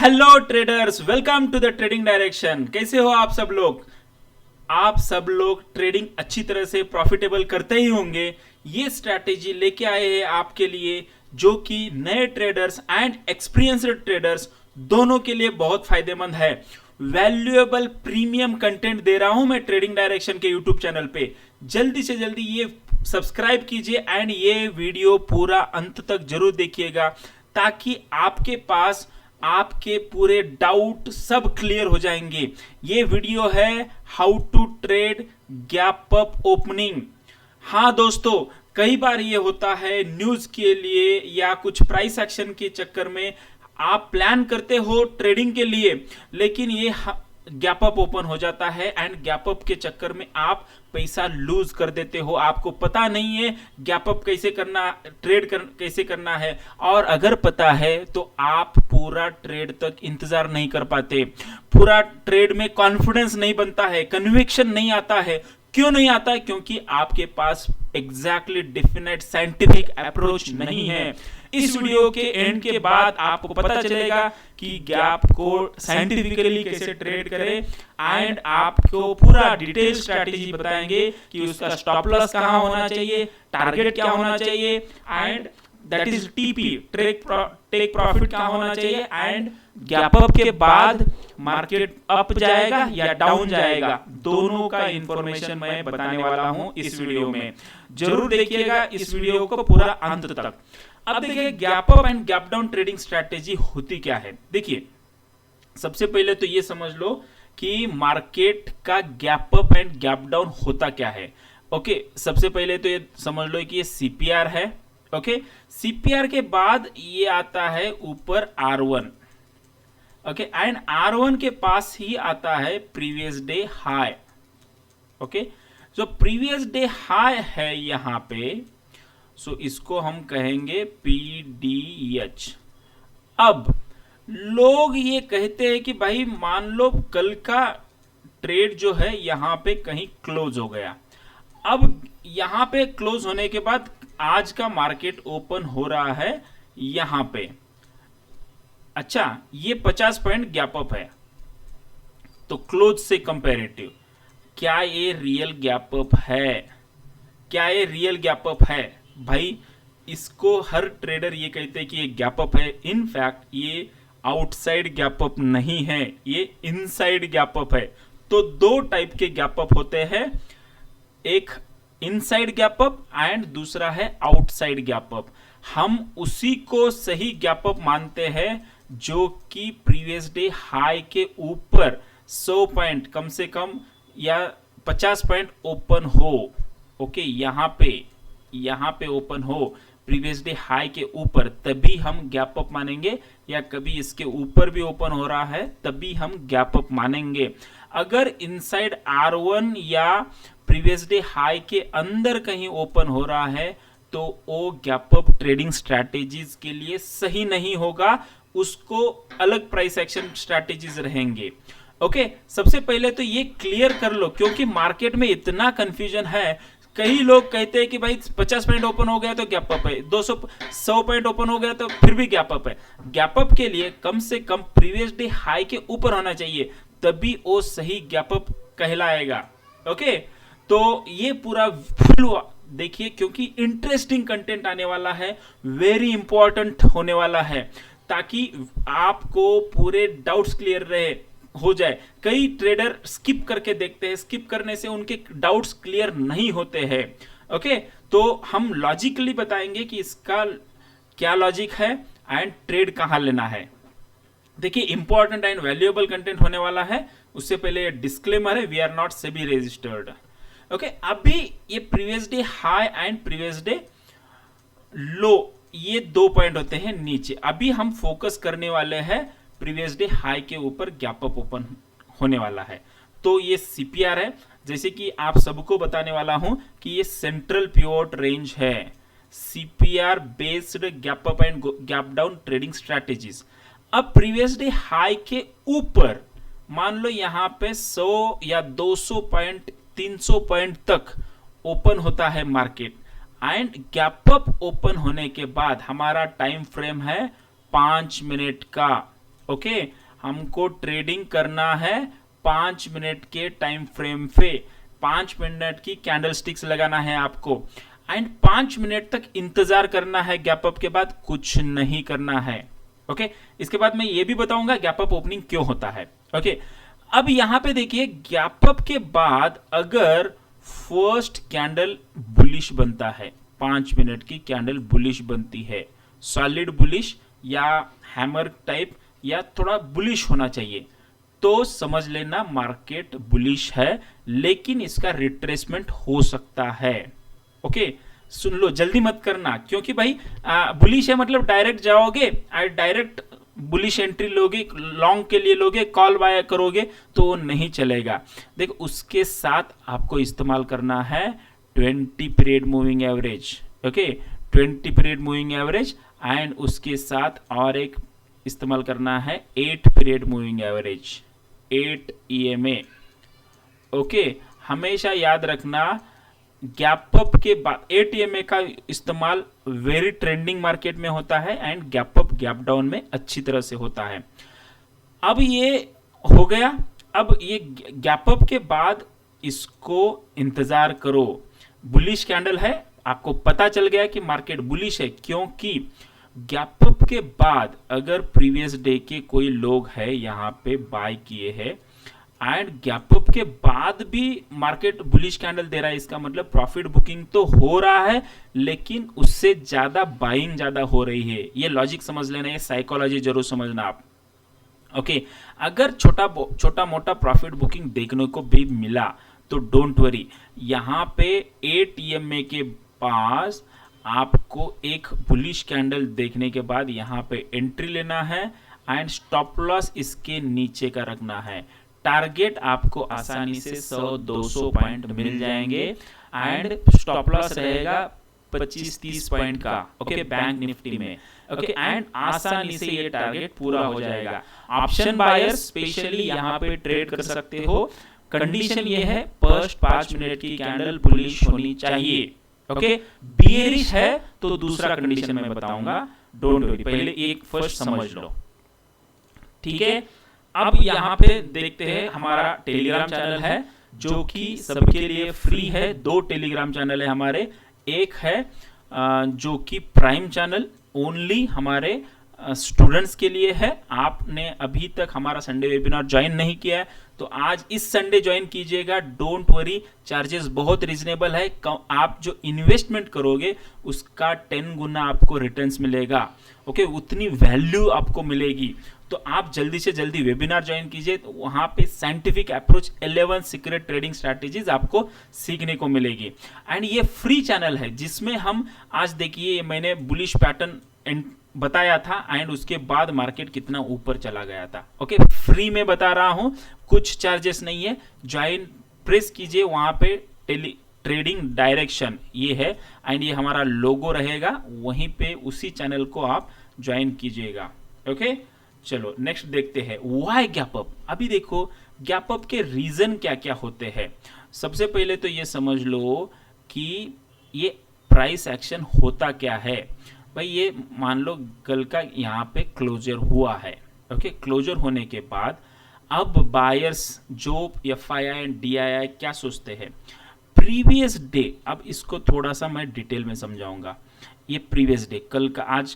Hello traders, welcome to the trading direction. कैसे हो आप सब लोग? आप सब लोग ट्रेडिंग अच्छी तरह से प्रॉफिटेबल करते ही होंगे। ये स्ट्रैटेजी लेके आए हैं आपके लिए, जो कि नए ट्रेडर्स एंड एक्सपीरियंस्ड ट्रेडर्स दोनों के लिए बहुत फायदेमंद है। वैल्यूएबल प्रीमियम कंटेंट दे रहा हूं मैं ट्रेडिंग डायरेक्शन के यूट्यूब चैनल पे। जल्दी से जल्दी ये सब्सक्राइब कीजिए एंड ये वीडियो पूरा अंत तक जरूर देखिएगा, ताकि आपके पास आपके पूरे डाउट सब क्लियर हो जाएंगे। ये वीडियो है how to trade gap up opening. हाँ दोस्तों, कई बार ये होता है न्यूज के लिए या कुछ प्राइस एक्शन के चक्कर में आप प्लान करते हो ट्रेडिंग के लिए, लेकिन ये गैप अप ओपन हो जाता है एंड गैप अप के चक्कर में आप पैसा लूज कर देते हो। आपको पता नहीं है गैप अप कैसे करना, कैसे करना है, और अगर पता है तो आप पूरा ट्रेड तक इंतजार नहीं कर पाते। पूरा ट्रेड में कॉन्फिडेंस नहीं बनता है, कन्विक्शन नहीं आता है। क्यों नहीं आता है? क्योंकि आपके पास एग्जैक्टली डेफिनेट साइंटिफिक अप्रोच नहीं है। इस वीडियो के एंड के बाद आपको पता चलेगा कि गैप को साइंटिफिकली कैसे ट्रेड करें एंड आपको पूरा डिटेल स्ट्रैटेजी बताएंगे कि उसका स्टॉप लॉस कहां होना चाहिए, टारगेट क्या होना चाहिए and that is TP, take profit क्या होना चाहिए, एंड गैप अप के बाद मार्केट अप जाएगा या डाउन जाएगा, दोनों का इंफॉर्मेशन मैं बताने वाला हूं इस वीडियो में। जरूर देखिएगा इस वीडियो को पूरा अंत तक। अब देखिए gap up and gap down trading strategy होती क्या है। देखिए, सबसे पहले तो ये समझ लो कि मार्केट का gap up and gap down होता क्या है। ओके, सबसे पहले तो ये समझ लो कि ये सीपीआर है। ओके, सीपीआर के बाद ये आता है ऊपर R1। ओके, एंड R1 के पास ही आता है प्रीवियस डे हाई। ओके, जो प्रीवियस डे हाई है यहां पे, सो इसको हम कहेंगे PDH। अब लोग ये कहते हैं कि भाई मान लो कल का ट्रेड जो है यहां पे कहीं क्लोज हो गया। अब यहां पे क्लोज होने के बाद आज का मार्केट ओपन हो रहा है यहां पे। अच्छा, ये 50 पॉइंट गैप अप है, तो क्लोज से कंपैरेटिव क्या ये रियल गैप अप है? क्या ये रियल गैप अप है? भाई इसको हर ट्रेडर ये कहते हैं कि ये गैप अप है। इनफैक्ट ये आउटसाइड गैप अप नहीं है, ये इनसाइड गैप अप है। तो दो टाइप के गैप अप होते हैं, एक इनसाइड गैप अप एंड दूसरा है आउटसाइड गैप अप। हम उसी को सही गैप अप मानते हैं जो कि प्रीवियस डे हाई के ऊपर 100 पॉइंट कम से कम या 50 पॉइंट ओपन हो। ओके, यहां पे ओपन हो प्रीवियस डे हाई के ऊपर, तभी हम गैप अप मानेंगे, या कभी इसके ऊपर भी ओपन हो रहा है तभी हम गैप अप मानेंगे। अगर इनसाइड R1 या प्रीवियस डे हाई के अंदर कहीं ओपन हो रहा है तो वो गैप अप ट्रेडिंग स्ट्रैटेजीज के लिए सही नहीं होगा, उसको अलग प्राइस एक्शन स्ट्रैटेजीज रहेंगे। ओके, सबसे पहले तो ये क्लियर कर लो, क्योंकि मार्केट में इतना कंफ्यूजन है। कई लोग कहते हैं कि भाई 50 पॉइंट ओपन हो गया तो गैप अप है, 100 पॉइंट ओपन हो गया तो फिर भी गैप अप है। गैप अप के लिए कम से कम प्रीवियस डे हाई के ऊपर होना चाहिए, तभी वो सही गैप अप कहलाएगा। ओके, तो ये पूरा फुल देखिए, क्योंकि इंटरेस्टिंग कंटेंट आने वाला है, वेरी इंपॉर्टेंट होने वाला है, ताकि आपको पूरे डाउट्स क्लियर रहे हो जाए। कई ट्रेडर स्किप करके देखते हैं, स्किप करने से उनके डाउट्स क्लियर नहीं होते हैं। ओके, तो हम लॉजिकली बताएंगे कि इसका क्या लॉजिक है एंड ट्रेड कहां लेना है। देखिए, इंपॉर्टेंट एंड वैल्यूएबल कंटेंट होने वाला है। उससे पहले डिस्क्लेमर है, we are not SEBI registered. Okay, अभी ये previous day high and previous day low, ये 2 पॉइंट होते हैं नीचे। अभी हम फोकस करने वाले हैं प्रीवियस डे हाई के ऊपर गैप अप ओपन होने वाला है। तो ये सीपीआर है, जैसे कि आप सबको बताने वाला हूं कि ये सेंट्रल पिवोट रेंज है। CPR based gap up and gap down trading strategies. अब प्रीवियस डे हाई के ऊपर मान लो यहां पे 100 या 200 पॉइंट 300 पॉइंट तक ओपन होता है market, and gap up open होने के बाद हमारा टाइम फ्रेम है 5 मिनट का। ओके, हमको ट्रेडिंग करना है 5 मिनट के टाइम फ्रेम पे, 5 मिनट की कैंडल स्टिक्स लगाना है आपको एंड 5 मिनट तक इंतजार करना है। गैप अप के बाद कुछ नहीं करना है। ओके, इसके बाद मैं ये भी बताऊंगा गैप अप ओपनिंग क्यों होता है। ओके, अब यहां पे देखिए गैप अप के बाद अगर फर्स्ट कैंडल बुलिश बनता है, 5 मिनट की कैंडल बुलिश बनती है, सॉलिड बुलिश या हैमर टाइप या थोड़ा बुलिश होना चाहिए, तो समझ लेना मार्केट बुलिश है, लेकिन इसका रिट्रेसमेंट हो सकता है। ओके, सुन लो, जल्दी मत करना, क्योंकि भाई बुलिश है मतलब डायरेक्ट जाओगे और डायरेक्ट बुलिश एंट्री लोगे, लॉन्ग के लिए लोगे, कॉल बाय करोगे तो नहीं चलेगा। देखो, उसके साथ आपको इस्तेमाल करना है 20 period moving average. Okay, 20 period moving average and उसके साथ और एक इस्तेमाल करना है 8 period moving average, 8 EMA। Okay, हमेशा याद रखना गैप अप के बाद 8 EMA का इस्तेमाल वेरी ट्रेंडिंग मार्केट में होता है and gap up gap down में अच्छी तरह से होता है। अब ये हो गया, अब ये गैप अप के बाद इसको इंतजार करो। बुलिश कैंडल है, आपको पता चल गया कि मार्केट बुलिश है, क्योंकि गैप अप के बाद अगर प्रीवियस डे के कोई लोग है यहाँ पे बाय किए हैं एंड गैप अप के बाद भी मार्केट बुलिश कैंडल दे रहा है, इसका मतलब प्रॉफिट बुकिंग तो हो रहा है, लेकिन उससे ज्यादा बाइंग ज्यादा हो रही है। ये लॉजिक समझ लेना, ये साइकोलॉजी जरूर समझना आप। ओके, अगर छोटा मोटा प्रॉफिट बुकिंग देखने को भी मिला तो डोंट वरी, यहाँ पे 8 EMA के पास आपको एक बुलिश कैंडल देखने के बाद यहाँ पे एंट्री लेना है एंड स्टॉप लॉस इसके नीचे का रखना है। टारगेट आपको आसानी से 100-200 पॉइंट मिल जाएंगे एंड स्टॉप लॉस रहेगा 25-30 पॉइंट का। ओके, बैंक निफ्टी में। ओके, एंड आसानी से ये टारगेट पूरा हो जाएगा। ऑप्शन बायर्स स्पेशली यहाँ पे ट्रेड कर सकते हो। कंडीशन ये है, फर्स्ट 5 मिनट की कैंडल बुलिश होनी चाहिए। ओके, बियरिश है तो दूसरा कंडीशन मैं बताऊंगा, डोंट वरी, पहले एक फर्स्ट समझ लो। ठीक है, अब यहाँ पे देखते हैं, हमारा टेलीग्राम चैनल है जो कि सबके लिए फ्री है। 2 टेलीग्राम चैनल है हमारे, एक है जो कि प्राइम चैनल ओनली हमारे स्टूडेंट्स के लिए है। आपने अभी तक हमारा संडे वेबिनार ज्वाइन नहीं किया है तो आज इस संडे ज्वाइन कीजिएगा, डोंट वरी, चार्जेस बहुत रीजनेबल है। आप जो इन्वेस्टमेंट करोगे उसका 10 गुना आपको रिटर्न्स मिलेगा। ओके, उतनी वैल्यू आपको मिलेगी, तो आप जल्दी से जल्दी वेबिनार ज्वाइन कीजिए। तो वहां पे scientific approach 11 secret trading strategies आपको सीखने को मिलेगी एंड ये फ्री चैनल है जिसमें हम आज देखिए मैंने बुलिश पैटर्न बताया था एंड उसके बाद मार्केट कितना ऊपर चला गया था। ओके, फ्री में बता रहा हूं, कुछ चार्जेस नहीं है। ज्वाइन प्रेस कीजिए, वहां पे ट्रेडिंग डायरेक्शन ये है एंड ये हमारा लोगो रहेगा, वहीं पे उसी चैनल को आप ज्वाइन कीजिएगा। ओके, चलो नेक्स्ट देखते हैं व्हाई गैप अप। अभी देखो गैप अप के रीजन क्या क्या होते हैं। सबसे पहले तो ये समझ लो कि ये प्राइस एक्शन होता क्या है। भाई ये मान लो कल का यहाँ पे क्लोजर हुआ है। ओके, क्लोजर होने के बाद अब बायर्स जो FII एंड DII क्या सोचते हैं, प्रीवियस डे, अब इसको थोड़ा सा मैं डिटेल में समझाऊंगा। ये प्रीवियस डे कल का, आज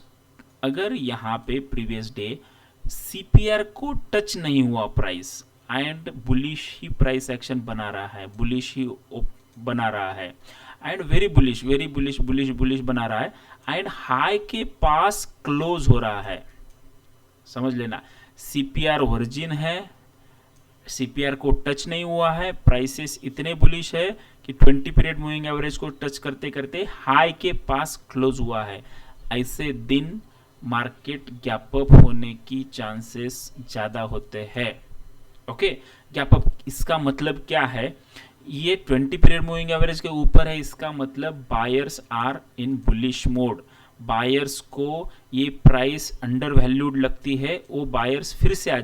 अगर यहाँ पे प्रीवियस डे CPR को टच नहीं हुआ price and bullish he price action बना रहा है, बुलिश ही बना रहा है एंड वेरी बुलिश बुलिश बना रहा है एंड हाई के पास क्लोज हो रहा है, समझ लेना CPR वर्जिन है, CPR को टच नहीं हुआ है, प्राइसेस इतने बुलिश है कि 20 पीरियड मूविंग एवरेज को टच करते करते हाई के पास क्लोज हुआ है। ऐसे दिन मार्केट गैप अप होने की चांसेस ज्यादा होते हैं। ओके, गैप अप इसका मतलब क्या है, ये 20 पीरियड मूविंग एवरेज के ऊपर है, इसका मतलब buyers are in bullish mode. Buyers को ये प्राइस अंडर वैल्यूड लगती है, वो बायर्स फिर से आ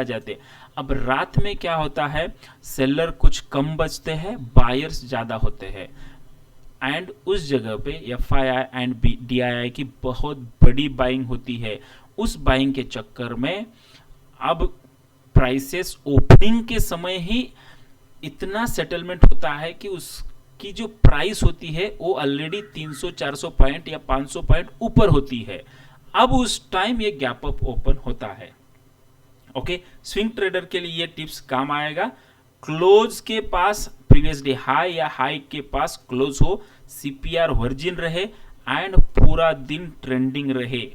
जाते। अब रात में क्या होता है, सेलर कुछ कम बचते हैं, बायर्स ज्यादा होते हैं एंड उस जगह पे FII एंड DII की बहुत बड़ी बाइंग होती है। उस बाइंग के चक्कर में अब प्राइसेस ओपनिंग के समय ही इतना सेटलमेंट होता है कि उसकी जो प्राइस होती है वो ऑलरेडी 300-400 पॉइंट या 500 पॉइंट ऊपर होती है। अब उस टाइम ये गैप अप ओपन होता है। ओके, स्विंग ट्रेडर के लिए ये टिप्स काम आएगा। क्लोज के पास प्रीवियस डे हाई या हाई के पास क्लोज हो, सीपीआर वर्जिन रहे एंड पूरा दिन ट्रेंडिंग रहे।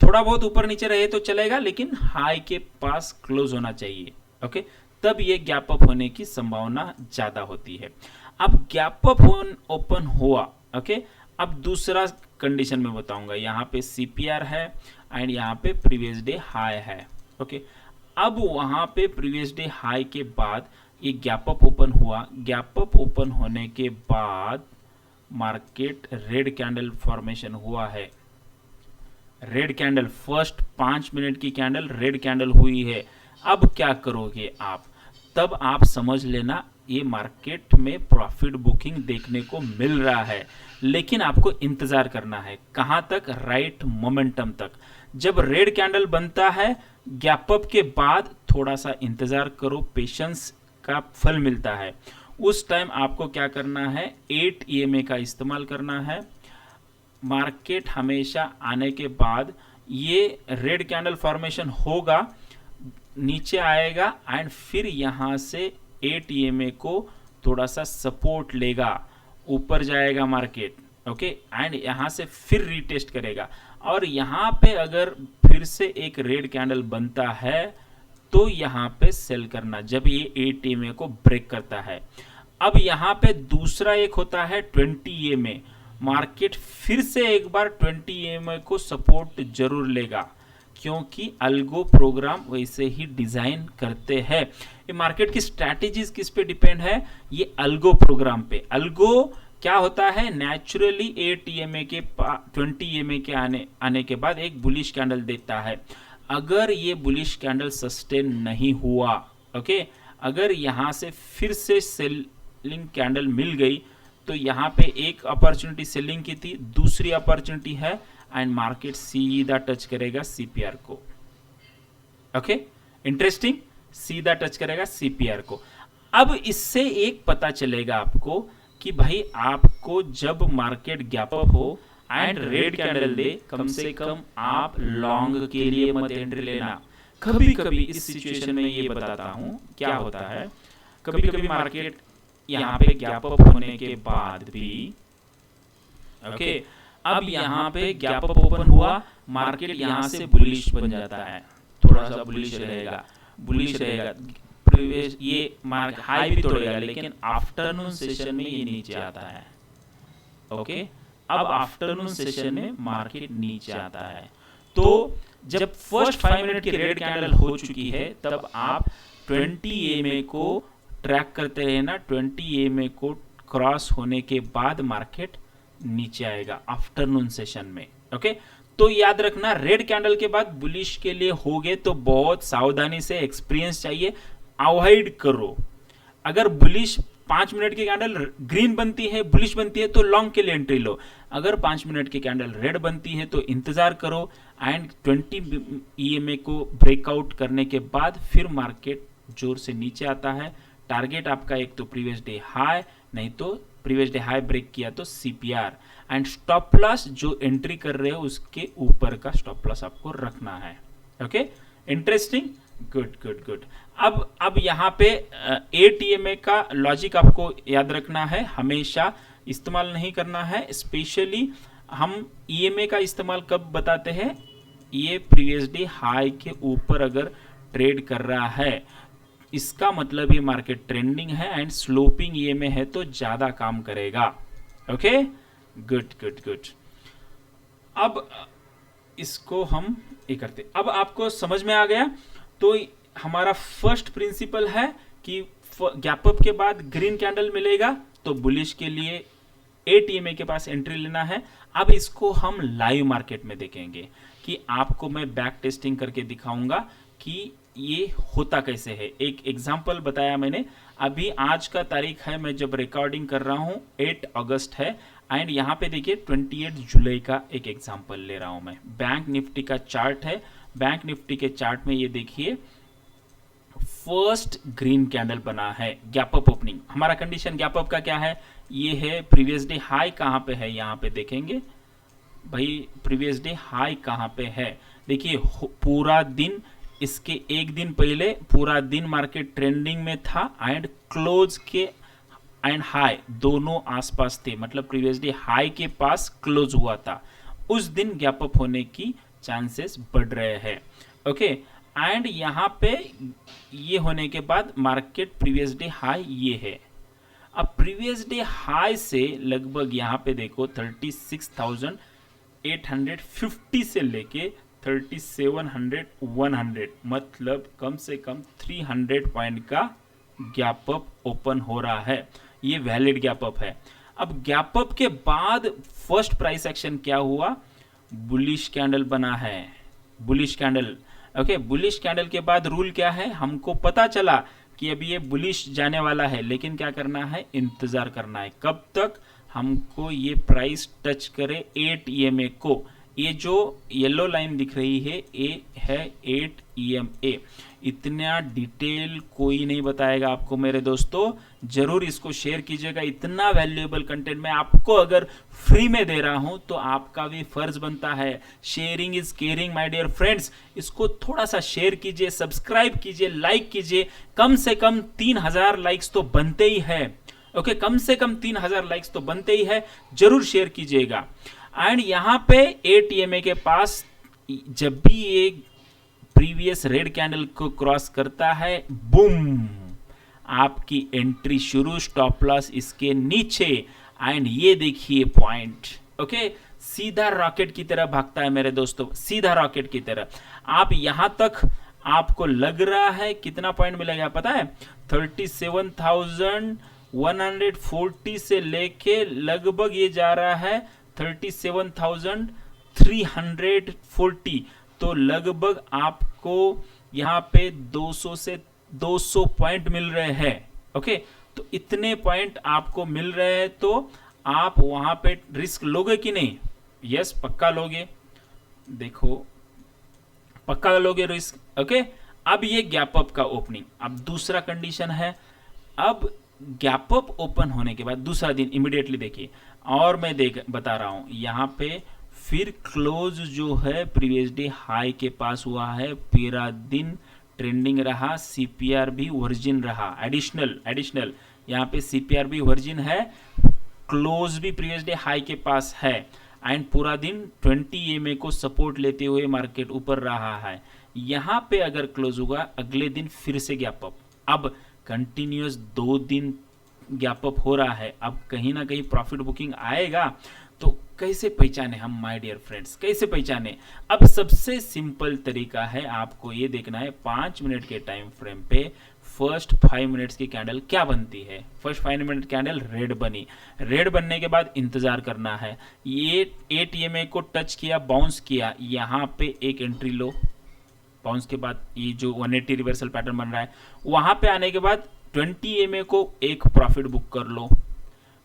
थोड़ा बहुत ऊपर नीचे रहे तो चलेगा, लेकिन हाई के पास क्लोज होना चाहिए। ओके, तब ये गैप अप होने की संभावना ज्यादा होती है। अब गैप अप ओपन हुआ। ओके, अब दूसरा कंडीशन में बताऊंगा। यहाँ पे सीपीआर है एंड यहाँ पे प्रीवियस डे हाई है। ओके, अब वहां पे प्रीवियस डे हाई के बाद ये गैप अप ओपन हुआ। गैप अप ओपन होने के बाद मार्केट रेड कैंडल फॉर्मेशन हुआ है। रेड कैंडल, फर्स्ट 5 मिनट की कैंडल रेड कैंडल हुई है। अब क्या करोगे आप? तब आप समझ लेना ये मार्केट में प्रॉफिट बुकिंग देखने को मिल रहा है, लेकिन आपको इंतजार करना है। कहां तक? राइट मोमेंटम तक। जब रेड कैंडल बनता है गैप अप के बाद थोड़ा सा इंतजार करो, पेशेंस का फल मिलता है। उस टाइम आपको क्या करना है? 8 EMA का इस्तेमाल करना है। मार्केट हमेशा आने के बाद ये रेड कैंडल फॉर्मेशन होगा, नीचे आएगा एंड फिर यहां से 8 EMA को थोड़ा सा सपोर्ट लेगा, ऊपर जाएगा मार्केट। ओके, एंड यहां से फिर रीटेस्ट करेगा और यहां पे अगर फिर से एक रेड कैंडल बनता है तो यहां पे सेल करना, जब ये 8 EMA को ब्रेक करता है। अब यहां पे दूसरा एक होता है 20 EMA। मार्केट फिर से एक बार 20 EMA को सपोर्ट जरूर लेगा, क्योंकि अल्गो प्रोग्राम वैसे ही डिजाइन करते हैं। ये मार्केट की स्ट्रैटेजीज किस पे डिपेंड है? ये अल्गो प्रोग्राम पे। अल्गो क्या होता है? नेचुरली 8 EMA के 20 EMA के आने के बाद एक बुलिश कैंडल देता है। अगर ये बुलिश कैंडल सस्टेन नहीं हुआ, ओके, अगर यहां से फिर से सेलिंग कैंडल मिल गई तो यहाँ पे एक अपॉर्चुनिटी सेलिंग की थी, दूसरी अपॉर्चुनिटी है एंड मार्केट सीधा टच करेगा सीपीआर को। ओके, इंटरेस्टिंग, सीधा टच करेगा सीपीआर को। अब इससे एक पता चलेगा आपको कि भाई आपको जब मार्केट गैप अप हो एंड रेड कैंडल दे, कम से कम आप लॉन्ग के लिए मत एंट्री लेना। कभी कभी इस सिचुएशन में ये बताता हूं क्या होता है। कभी कभी मार्केट यहाँ पे गैप अप होने के बाद भी, ओके, अब यहाँ पे गैप अप ओपन हुआ, मार्केट यहाँ से बुलिश बन जाता है, थोड़ा सा बुलिश रहेगा, बुलिश रहेगा। प्रीवियस ये मार्केट हाई भी तोड़ेगा, लेकिन आफ्टरनून सेशन में ये नीचे आता है। ओके, अब आफ्टरनून सेशन में मार्केट नीचे आता है। तो जब फर्स्ट 5 मिनट की रेड कैंडल हो चुकी है तब आप 20 EMA को ट्रैक करते रहना। 20 EMA को क्रॉस होने के बाद मार्केट नीचे आएगा आफ्टरनून सेशन में। ओके, तो याद रखना रेड कैंडल के बाद बुलिश के लिए हो गए तो बहुत सावधानी से, एक्सपीरियंस चाहिए, अवॉइड करो। अगर बुलिश 5 मिनट की कैंडल ग्रीन बनती है, बुलिश बनती है तो लॉन्ग के लिए एंट्री लो। अगर 5 मिनट की कैंडल रेड बनती है तो इंतजार करो एंड 20 EMA को ब्रेकआउट करने के बाद फिर मार्केट जोर से नीचे आता है। टारगेट आपका एक तो प्रीवियस डे हाई, नहीं तो प्रीवियस डे हाई ब्रेक किया तो सीपीआर, एंड स्टॉप लॉस जो एंट्री कर रहे हो उसके ऊपर का स्टॉप लॉस आपको रखना है। Okay, interesting, good good good. अब यहाँ पे 8 EMA का लॉजिक आपको याद रखना है, हमेशा इस्तेमाल नहीं करना है। स्पेशली हम EMA का इस्तेमाल कब बताते हैं? ये प्रीवियस डे हाई के ऊपर अगर ट्रेड कर रहा है, इसका मतलब ये मार्केट ट्रेंडिंग है एंड स्लोपिंग EMA है तो ज्यादा काम करेगा। Okay, good good good. अब इसको हम ये करते, अब आपको समझ में आ गया। तो हमारा फर्स्ट प्रिंसिपल है कि गैप अप के बाद ग्रीन कैंडल मिलेगा तो बुलिश के लिए 8 EMA के पास एंट्री लेना है। अब इसको हम लाइव मार्केट में देखेंगे कि आपको मैं बैक टेस्टिंग करके दिखाऊंगा कि ये होता कैसे है। एक एग्जांपल बताया मैंने। अभी आज का तारीख है, मैं जब रिकॉर्डिंग कर रहा हूं 8 अगस्त है एंड यहाँ पे देखिए 28 जुलाई का एक एग्जांपल ले रहा हूं मैं। बैंक निफ्टी का चार्ट है। बैंक निफ्टी के चार्ट में ये देखिए फर्स्ट ग्रीन कैंडल बना है, गैप अप ओपनिंग। हमारा कंडीशन गैप अप का क्या है, ये है प्रीवियस डे हाई कहां पे है, यहां पे देखेंगे भाई प्रीवियस डे हाई कहां पे है। देखिए पूरा दिन, इसके एक दिन पहले पूरा दिन मार्केट ट्रेंडिंग में था एंड क्लोज के एंड हाई दोनों आसपास थे, मतलब प्रीवियस डे हाई के पास क्लोज हुआ था। उस दिन गैप अप होने की चांसेस बढ़ रहे हैं। ओके एंड यहाँ पे ये होने के बाद मार्केट प्रीवियस डे हाई ये है। अब प्रीवियस डे हाई से लगभग यहाँ पे देखो 36,850 से लेके 3700 100, मतलब कम से कम 300 पॉइंट का गैप अप ओपन हो रहा है। ये वैलिड गैप अप है। अब गैप अप के बाद फर्स्ट प्राइस एक्शन क्या हुआ, बुलिश कैंडल बना है, bullish candle. Okay bullish candle के बाद रूल क्या है, हमको पता चला कि अभी ये बुलिश जाने वाला है, लेकिन क्या करना है, इंतजार करना है। कब तक, हमको ये प्राइस टच करे 8 EMA को। ये जो येलो लाइन दिख रही है ये है 8 EMA। इतना डिटेल कोई नहीं बताएगा आपको मेरे दोस्तों, जरूर इसको शेयर कीजिएगा। इतना वैल्यूएबल कंटेंट मैं आपको अगर फ्री में दे रहा हूं तो आपका भी फर्ज बनता है। Sharing is caring my dear friends. इसको थोड़ा सा शेयर कीजिए, सब्सक्राइब कीजिए, लाइक कीजिए। कम से कम 3000 लाइक्स तो बनते ही है। ओके कम से कम 3000 लाइक्स तो बनते ही है, जरूर शेयर कीजिएगा। एंड यहां पे 8 EMA के पास जब भी ये प्रीवियस रेड कैंडल को क्रॉस करता है, बूम, आपकी एंट्री शुरू, स्टॉप लॉस इसके नीचे। एंड ये देखिए पॉइंट, ओके सीधा रॉकेट की तरह भागता है मेरे दोस्तों, सीधा रॉकेट की तरह। आप यहां तक आपको लग रहा है कितना पॉइंट मिलेगा पता है, 37,140 से लेके लगभग ये जा रहा है 37,340। तो लगभग आपको यहाँ पे 200 से 200 पॉइंट मिल रहे हैं। ओके तो इतने पॉइंट आपको मिल रहे हैं, तो आप वहां पे रिस्क लोगे कि नहीं? यस पक्का लोगे, देखो पक्का लोगे रिस्क। ओके अब ये गैप अप का ओपनिंग। अब दूसरा कंडीशन है, अब गैप अप ओपन होने के बाद दूसरा दिन इमीडिएटली देखिए, और मैं बता रहा हूं यहाँ पे फिर क्लोज जो है प्रीवियस डे हाई के पास हुआ है, पूरा दिन ट्रेंडिंग रहा, CPR भी वर्जिन रहा, एडिशनल यहाँ पे CPR भी वर्जिन है, क्लोज भी प्रीवियस डे हाई के पास है एंड पूरा दिन 20 EMA को सपोर्ट लेते हुए मार्केट ऊपर रहा है। यहाँ पे अगर क्लोज होगा अगले दिन फिर से गैप अप। अब कंटिन्यूअस 2 दिन गैप अप हो रहा है, अब कहीं ना कहीं प्रॉफिट बुकिंग आएगा। तो कैसे पहचाने हम माय डियर फ्रेंड्स, कैसे पहचाने? अब सबसे सिंपल तरीका है, आपको ये देखना है 5 मिनट के टाइम फ्रेम पे फर्स्ट 5 मिनट्स की कैंडल क्या बनती है। फर्स्ट 5 मिनट कैंडल रेड बनी, रेड बनने के बाद इंतजार करना है। ये 8 EMA को टच किया, बाउंस किया, यहाँ पे एक एंट्री लो, बाउंस के बाद ये जो 180 रिवर्सल पैटर्न बन रहा है, वहां पे आने के बाद 20 EMA को एक प्रॉफिट बुक कर लो,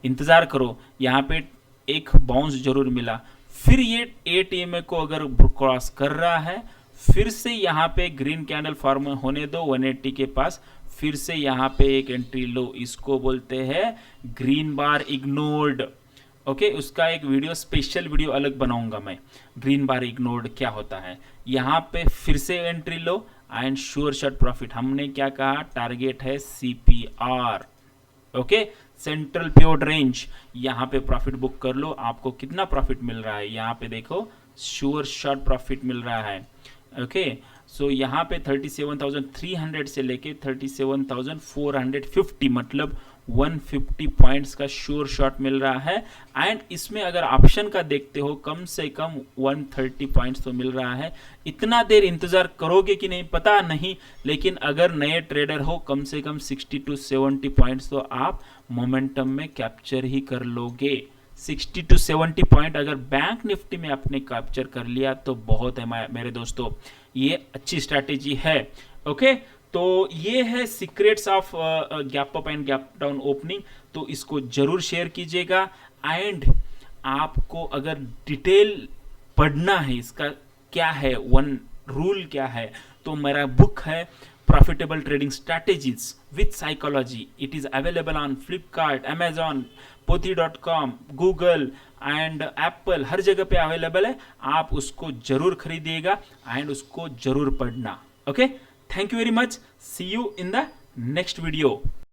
इंतजार करो, यहाँ पे एक बाउंस जरूर मिला। फिर ये 8 EMA को अगर क्रॉस कर रहा है, फिर से यहाँ पे ग्रीन कैंडल फॉर्म होने दो 180 के पास, फिर से यहाँ पे एक एंट्री लो, इसको बोलते हैं ग्रीन बार इग्नोर्ड। ओके उसका एक वीडियो, स्पेशल वीडियो अलग बनाऊंगा मैं, ग्रीन बार इग्नोर्ड क्या होता है। यहाँ पे फिर से entry low and sure shot profit. हमने क्या कहा, टारगेट है CPR, okay central pivot range. यहाँ पे प्रॉफिट बुक कर लो। आपको कितना प्रॉफिट मिल रहा है, यहाँ पे देखो श्योर शॉट प्रॉफिट मिल रहा है। ओके सो यहाँ पे 37,300 से लेके 37,450, मतलब 150 पॉइंट्स का श्योर शॉट मिल रहा है। एंड इसमें अगर ऑप्शन का देखते हो कम से कम 130 पॉइंट्स तो मिल रहा है। इतना देर इंतजार करोगे कि नहीं पता नहीं, लेकिन अगर नए ट्रेडर हो कम से कम 60 to 70 पॉइंट्स तो आप मोमेंटम में कैप्चर ही कर लोगे। 60 to 70 पॉइंट अगर बैंक निफ्टी में आपने कैप्चर कर लिया तो बहुत है मेरे दोस्तों, ये अच्छी स्ट्रैटेजी है। ओके तो ये है secrets of gap up and gap down opening, तो इसको जरूर शेयर कीजिएगा। एंड आपको अगर डिटेल पढ़ना है इसका क्या है, वन रूल क्या है, तो मेरा बुक है profitable trading strategies with psychology. It is available on Flipkart, Amazon, पोथी.com, Google and Apple, हर जगह पे अवेलेबल है. आप उसको जरूर खरीदिएगा एंड उसको जरूर पढ़ना. Okay, thank you very much. See you in the next video.